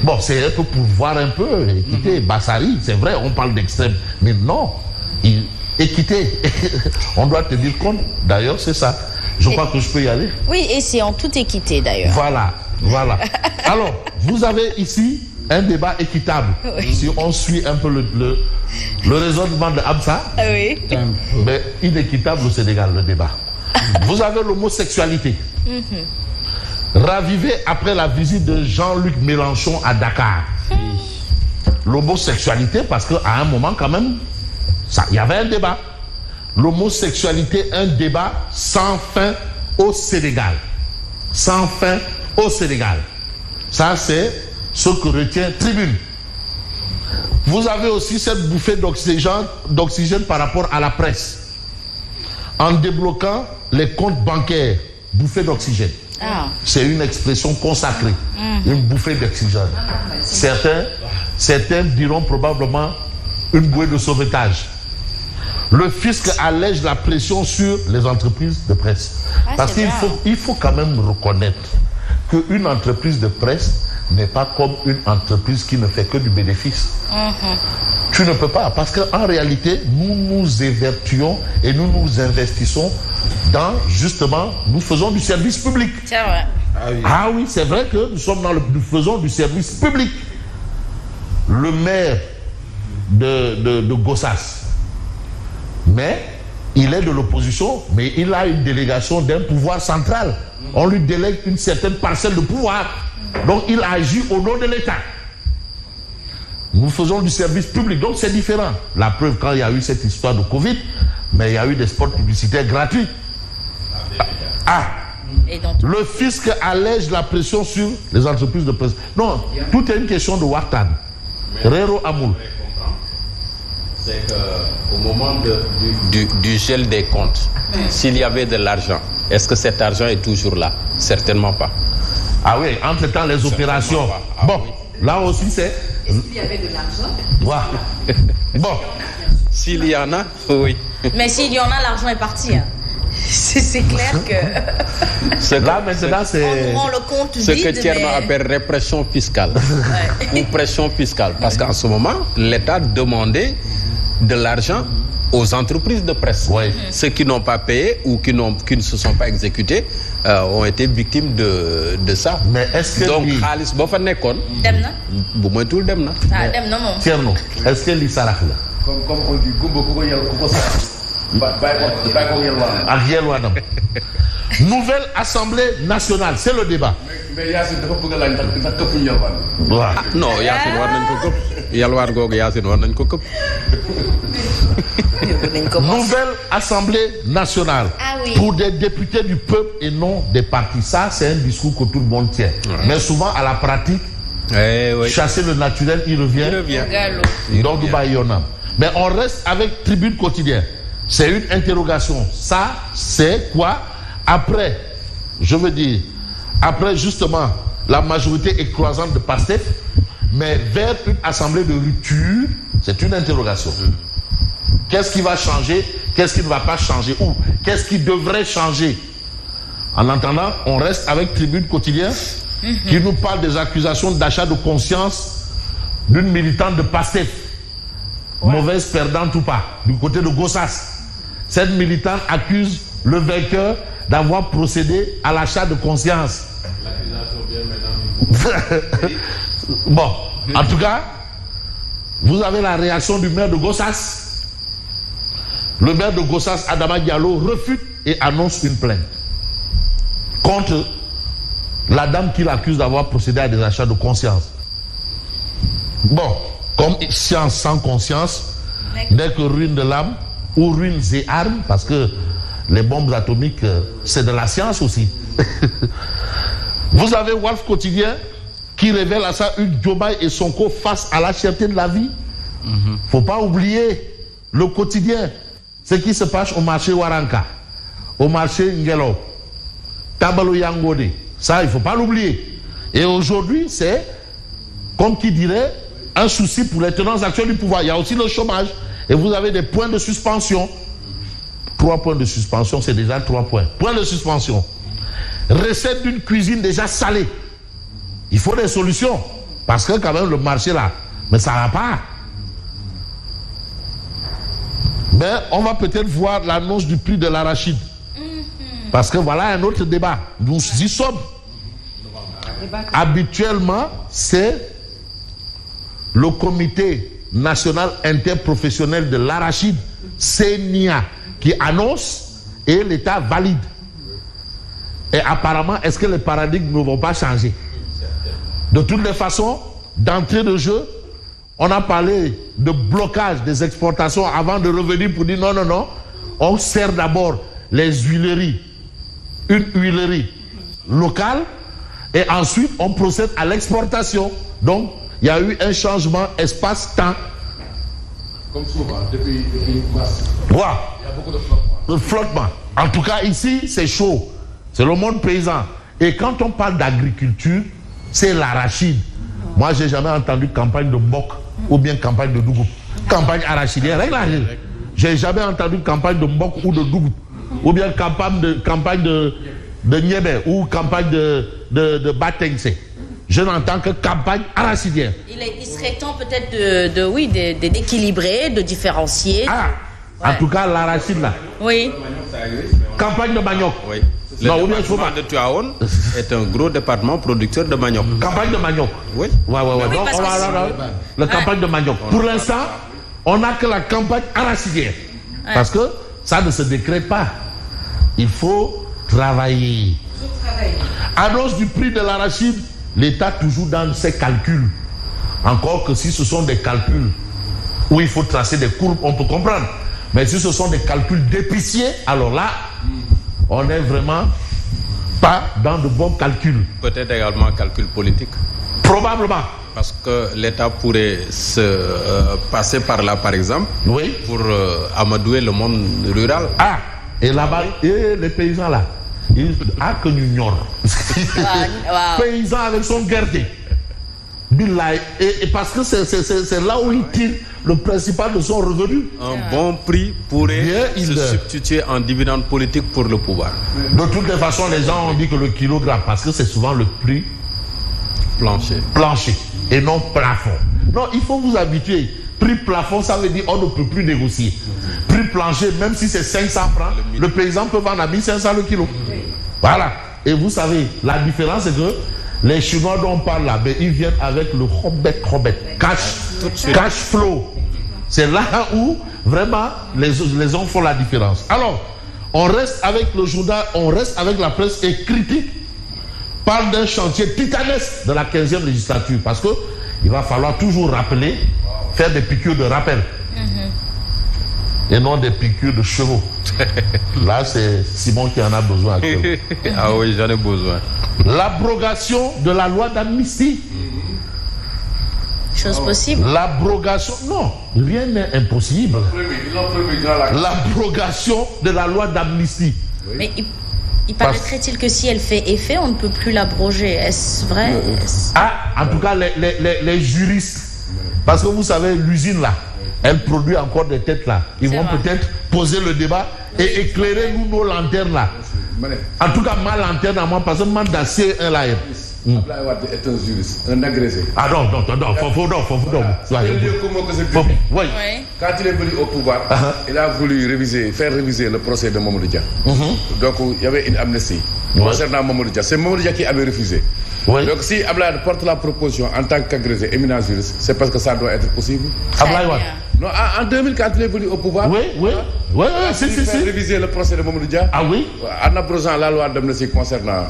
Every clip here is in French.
Bon, c'est un peu pour voir un peu, équité, Bassari, c'est vrai, on parle d'extrême, mais non, équité, on doit tenir compte, d'ailleurs, c'est ça. Je crois que je peux y aller. Oui, et c'est en toute équité, d'ailleurs. Voilà. Alors, vous avez ici un débat équitable. Oui. Si on suit un peu le raisonnement de Hamza, oui. Mais inéquitable au Sénégal, le débat. Vous avez l'homosexualité. Ravivée après la visite de Jean-Luc Mélenchon à Dakar. L'homosexualité, parce qu'à un moment, quand même, il y avait un débat. L'homosexualité, un débat sans fin au Sénégal. Sans fin au Sénégal. Ça, c'est ce que retient Tribune. Vous avez aussi cette bouffée d'oxygène par rapport à la presse. En débloquant les comptes bancaires, bouffée d'oxygène. C'est une expression consacrée. Une bouffée d'oxygène. Certains diront probablement une bouée de sauvetage. Le fisc allège la pression sur les entreprises de presse. Parce qu'il faut quand même reconnaître qu'une entreprise de presse n'est pas comme une entreprise qui ne fait que du bénéfice. Tu ne peux pas, parce qu'en réalité, nous nous évertuons et nous nous investissons dans, justement, nous faisons du service public. C'est vrai. Ah oui, c'est vrai que nous faisons du service public. Le maire de Gossas, mais il est de l'opposition, mais il a une délégation d'un pouvoir central. On lui délègue une certaine parcelle de pouvoir. Donc il agit au nom de l'État. Nous faisons du service public, donc c'est différent. La preuve, quand il y a eu cette histoire de Covid, mais il y a eu des spots publicitaires gratuits. Le fisc allège la pression sur les entreprises de presse. Non, tout est une question de Wartan. Rero Amoul. C'est qu'au moment du gel des comptes, s'il y avait de l'argent, est-ce que cet argent est toujours là? Certainement pas. Ah oui, entre-temps, les opérations. Bon, là aussi, c'est... Est-ce qu'il y avait de l'argent? Bon. S'il y en a, oui. Mais s'il y en a, l'argent est parti. C'est clair que... Là, maintenant, c'est... On rend le compte ce vide, que Thierno appelle répression fiscale. Ou pression fiscale. Parce qu'en ce moment, l'État demandait de l'argent aux entreprises de presse. Ceux qui n'ont pas payé ou qui ne se sont pas exécutés ont été victimes de ça. Mais est-ce que donc Khalis ba fa nekkoon. Dem na. bu moytuwul dem na. Dem na moom. Thierno, est-ce que li sarax la? Comme on dit, gumba ku ko yel ku ko sarax. Bàyyi ko yelwaan. Ak yelwaanam. Nouvelle Assemblée nationale, c'est le débat. Mais Yacine dafa bëgg a laaj ndax këpp yelwaan. Waaw. Non, Yacine war nañ ko këpp. Yelwaan googu Yacine war nañ ko këpp. Nouvelle Assemblée nationale pour des députés du peuple et non des partis. Ça, c'est un discours que tout le monde tient. Mais souvent, à la pratique, chasser le naturel, il revient. Donc, mais on reste avec Tribune Quotidien. C'est une interrogation. Ça, c'est quoi? Après, je veux dire, après justement la majorité écrasante de PASTEF, mais vers une assemblée de rupture, c'est une interrogation. Qu'est-ce qui va changer? Qu'est-ce qui ne va pas changer? Ou qu'est-ce qui devrait changer? En attendant, on reste avec Tribune Quotidien qui nous parle des accusations d'achat de conscience d'une militante de PASTEF. Mauvaise perdante ou pas, du côté de Gossas. Cette militante accuse le vainqueur d'avoir procédé à l'achat de conscience. Bon, en tout cas, vous avez la réaction du maire de Gossas. Le maire de Gossas, Adama Diallo, refute et annonce une plainte contre la dame qui l'accuse d'avoir procédé à des achats de conscience. Bon, comme science sans conscience n'est que ruine de l'âme ou ruine des armes, parce que les bombes atomiques, c'est de la science aussi. Vous avez Wolf Quotidien qui révèle à ça une Diomaye et Sonko face à la cherté de la vie. Faut pas oublier le quotidien. Ce qui se passe au marché Waranka, au marché Ngelo, Tabalo Yangode. Ça, il ne faut pas l'oublier. Et aujourd'hui, c'est, comme qui dirait, un souci pour les tenants actuels du pouvoir. Il y a aussi le chômage. Et vous avez des points de suspension. 3 points de suspension, c'est déjà 3 points. Point de suspension. Recette d'une cuisine déjà salée. Il faut des solutions. Parce que quand même le marché là, mais ça va pas. Mais on va peut-être voir l'annonce du prix de l'arachide. Parce que voilà un autre débat. Nous y sommes. Habituellement, c'est le comité national interprofessionnel de l'arachide, CNIA, qui annonce et l'État valide. Et apparemment, est-ce que les paradigmes ne vont pas changer? De toutes les façons, d'entrée de jeu, on a parlé de blocage des exportations avant de revenir pour dire non, non, non. On sert d'abord les huileries, une huilerie locale, et ensuite on procède à l'exportation. Donc, il y a eu un changement espace-temps. Comme souvent, depuis mars. Voilà. Il y a beaucoup de flottement. Le flottement. En tout cas, ici, c'est chaud. C'est le monde paysan. Et quand on parle d'agriculture, c'est l'arachide. Moi, j'ai jamais entendu campagne de Mbok ou bien campagne de Dougoub. Campagne arachidienne, j'ai jamais entendu campagne de Mbok ou de Dougoub. Ou bien campagne de Niébé ou campagne de Batengse. Je n'entends que campagne arachidienne. Il serait temps peut-être d'équilibrer, de différencier. Ah, ouais. En tout cas, l'arachide là. Oui. Campagne de manioc. Oui. Le département de Tuaon est un gros département producteur de manioc. Campagne de manioc. Oui. Ouais. Oui, Donc, la campagne de manioc. Pour l'instant, on n'a que la campagne arachidienne. Ouais. Parce que ça ne se décrète pas. Il faut travailler. Annonce du prix de l'arachide, l'État toujours dans ses calculs. Encore que si ce sont des calculs où il faut tracer des courbes, on peut comprendre. Mais si ce sont des calculs d'épicier, alors là, on n'est vraiment pas dans de bons calculs. Peut-être également calcul politique. Probablement. Parce que l'État pourrait se passer par là, par exemple, oui, pour amadouer le monde rural. Ah, et là-bas, et les paysans là, que nous ignorons. Paysan avec son guerrier. Et parce que c'est là où il tire le principal de son revenu. Un bon prix pourrait se substituer en dividende politique pour le pouvoir. De toutes les façons, les gens ont dit que le kilogramme, parce que c'est souvent le prix plancher et non plafond. Non, il faut vous habituer. Prix plafond, ça veut dire on ne peut plus négocier. Prix plancher, même si c'est 500 francs, le paysan peut vendre à 1500 le kilo. Voilà. Et vous savez, la différence c'est que les Chinois dont on parle là, ils viennent avec le Robet, cash flow. C'est là où vraiment les hommes font la différence. Alors, on reste avec le journal, on reste avec la presse et critique parle d'un chantier titanesque de la 15e législature parce que il va falloir toujours rappeler, faire des piqûres de rappel. Et non des piqûres de chevaux. Là, c'est Simon qui en a besoin actuellement. Ah oui, j'en ai besoin. L'abrogation de la loi d'amnistie. Chose possible. L'abrogation, non, rien n'est impossible. L'abrogation de la loi d'amnistie. Mais il paraîtrait-il que si elle fait effet, on ne peut plus l'abroger. Est-ce vrai? En tout cas, les juristes. Parce que vous savez, l'usine là, elle produit encore des têtes là. Ils vont peut-être poser le débat et éclairer nous nos lanternes là. En tout cas, ma lanterne à moi, parce que moi, dans C1 là, Abdoulaye Wade est un juriste, un agrégé. Ah non, faut. Oui. Quand il est venu au pouvoir, il a voulu faire réviser le procès de Mamadou Dia. Donc il y avait une amnistie concernant Mamadou Dia. C'est Mamadou Dia qui avait refusé. Oui. Donc si Abdoulaye porte la proposition en tant qu'agrégé éminent juriste, c'est parce que ça doit être possible. Abdoulaye Wade. Non, en 2000, quand il est venu au pouvoir, si. réviser le procès de Mamadou Dia. Ah oui. En abrogeant la loi d'amnistie concernant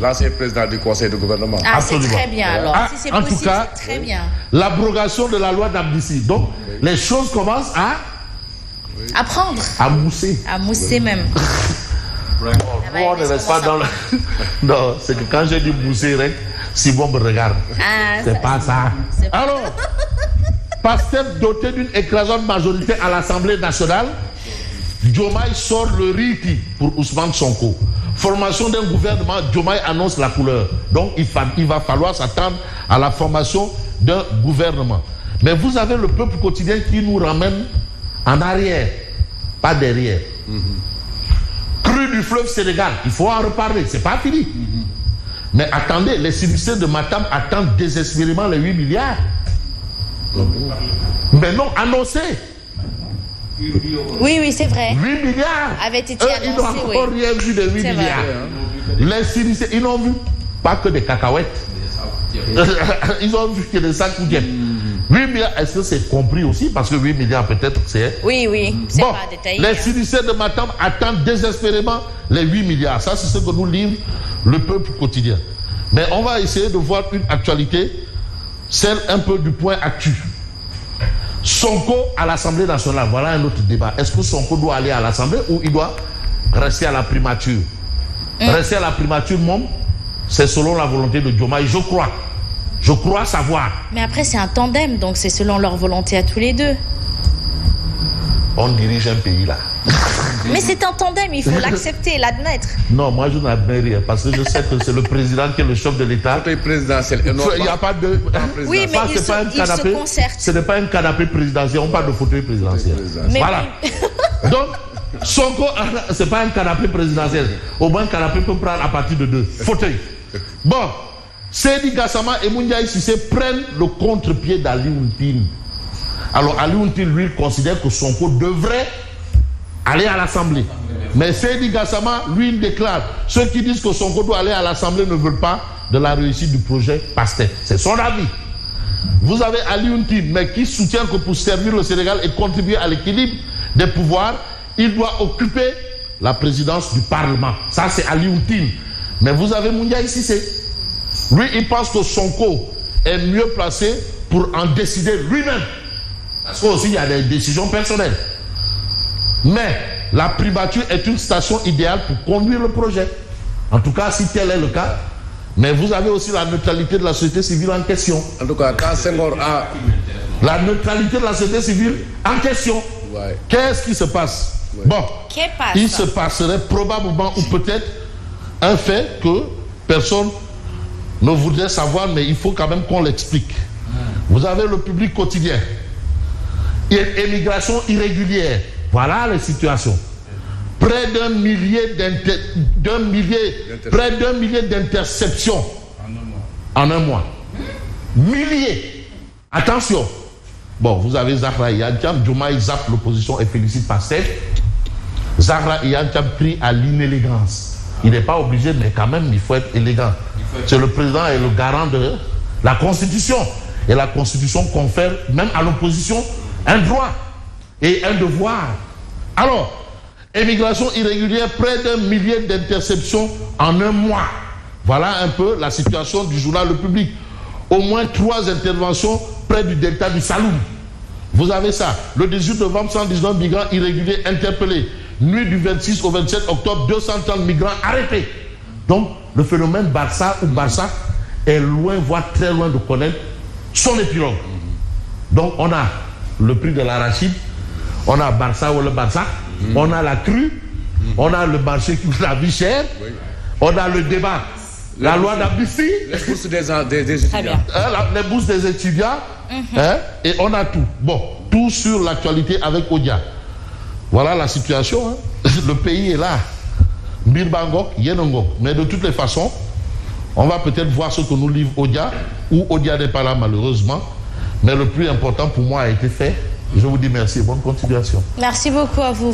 l'ancien président du conseil de gouvernement. Ah, c'est très bien alors. Si c'est possible, tout cas, c'est très bien. L'abrogation de la loi d'amnistie. Donc, les choses commencent à prendre. À mousser. À mousser même. On ne reste pas dans le... Non, c'est que quand j'ai dit mousser, Simon me regarde. C'est pas ça. Alors, Pastef doté d'une écrasante majorité à l'Assemblée nationale, Diomaye sort le riti pour Ousmane Sonko. Formation d'un gouvernement, Diomaye annonce la couleur. Donc il va falloir s'attendre à la formation d'un gouvernement. Mais vous avez le peuple quotidien qui nous ramène en arrière, pas derrière. Crue du fleuve Sénégal, il faut en reparler, c'est pas fini. Mais attendez, les sinistrés de Matam attendent désespérément les 8 milliards. Mais non, annoncé. Oui, c'est vrai. 8 milliards. Avait été annoncé, ils n'ont encore rien vu de 8 milliards. Les sinistrés, ils n'ont vu pas que des cacahuètes. Ils ont vu que des sacs ou 8 milliards, est-ce que c'est compris aussi? Parce que 8 milliards, peut-être, c'est... Oui, c'est pas détaillé. Les sinistrés de Matam attendent désespérément les 8 milliards. Ça, c'est ce que nous livre le peuple quotidien. Mais on va essayer de voir une actualité, celle un peu du point actu. Sonko à l'Assemblée nationale, voilà un autre débat. Est-ce que Sonko doit aller à l'Assemblée ou il doit rester à la primature? Rester à la primature, c'est selon la volonté de Diomaye, je crois savoir. Mais après, c'est un tandem, donc c'est selon leur volonté à tous les deux. On dirige un pays là. Mais c'est un tandem, il faut l'accepter, l'admettre. Non, moi je n'admets rien, parce que je sais que c'est le président qui est le chef de l'État. Il n'y a pas de... Oui, mais il se concerte. Ce n'est pas un canapé présidentiel, on parle de fauteuil présidentiel. Voilà. Donc, Sonko, ce n'est pas un canapé présidentiel. Au moins, un canapé peut prendre à partir de 2 fauteuils. Bon, Seydi Gassama et Moundiaï Cissé prennent le contre-pied d'Ali Oultine. Alors, Ali Oultine, lui, considère que Sonko devrait aller à l'Assemblée. Mais Seydi Gassama, lui, il déclare ceux qui disent que Sonko doit aller à l'Assemblée ne veulent pas de la réussite du projet PASTEF. C'est son avis. Vous avez Ali Oultine, mais qui soutient que pour servir le Sénégal et contribuer à l'équilibre des pouvoirs, il doit occuper la présidence du Parlement. Ça, c'est Ali Oultine. Mais vous avez Moundiaï Cissé. Lui, il pense que Sonko est mieux placé pour en décider lui-même. Parce qu'aussi, il y a des décisions personnelles. Mais la primature est une station idéale pour conduire le projet. En tout cas, si tel est le cas. Mais vous avez aussi la neutralité de la société civile en question. En tout cas, quand Senghor a... La neutralité de la société civile en question. Ouais. Qu'est-ce qui se passe? Bon, il se passerait probablement ou peut-être un fait que personne ne voudrait savoir, mais il faut quand même qu'on l'explique. Vous avez le public quotidien. Immigration irrégulière. Voilà les situations. Près d'un millier d'interceptions en un mois. Milliers. Attention. Bon, vous avez Zahra Iyane, Diomaye zappe l'opposition et félicite PASTEF. Zahra Iyane pris à l'inélégance. Il n'est pas obligé, mais quand même, il faut être élégant. C'est le président et le garant de la Constitution. Et la Constitution confère même à l'opposition un droit et un devoir. Alors, immigration irrégulière, près d'un millier d'interceptions en un mois. Voilà un peu la situation du journal Le Public. Au moins 3 interventions près du delta du Saloum. Vous avez ça. Le 18 novembre, 119 migrants irréguliers interpellés. Nuit du 26 au 27 octobre, 230 migrants arrêtés. Donc, le phénomène Barça ou Barça est loin, voire très loin de connaître son épilogue. Donc, on a le prix de l'arachide, on a Barça ou le Barça, on a la crue, on a le marché qui coûte la vie chère, on a le débat, la loi d'amnistie, les bourses des étudiants. Les bourses des étudiants, et on a tout. Bon, tout sur l'actualité avec Odia. Voilà la situation. Le pays est là. Birbangok, Yenongok. Mais de toutes les façons, on va peut-être voir ce que nous livre Odia, ou Odia n'est pas là malheureusement. Mais le plus important pour moi a été fait. Je vous dis merci et bonne continuation. Merci beaucoup à vous.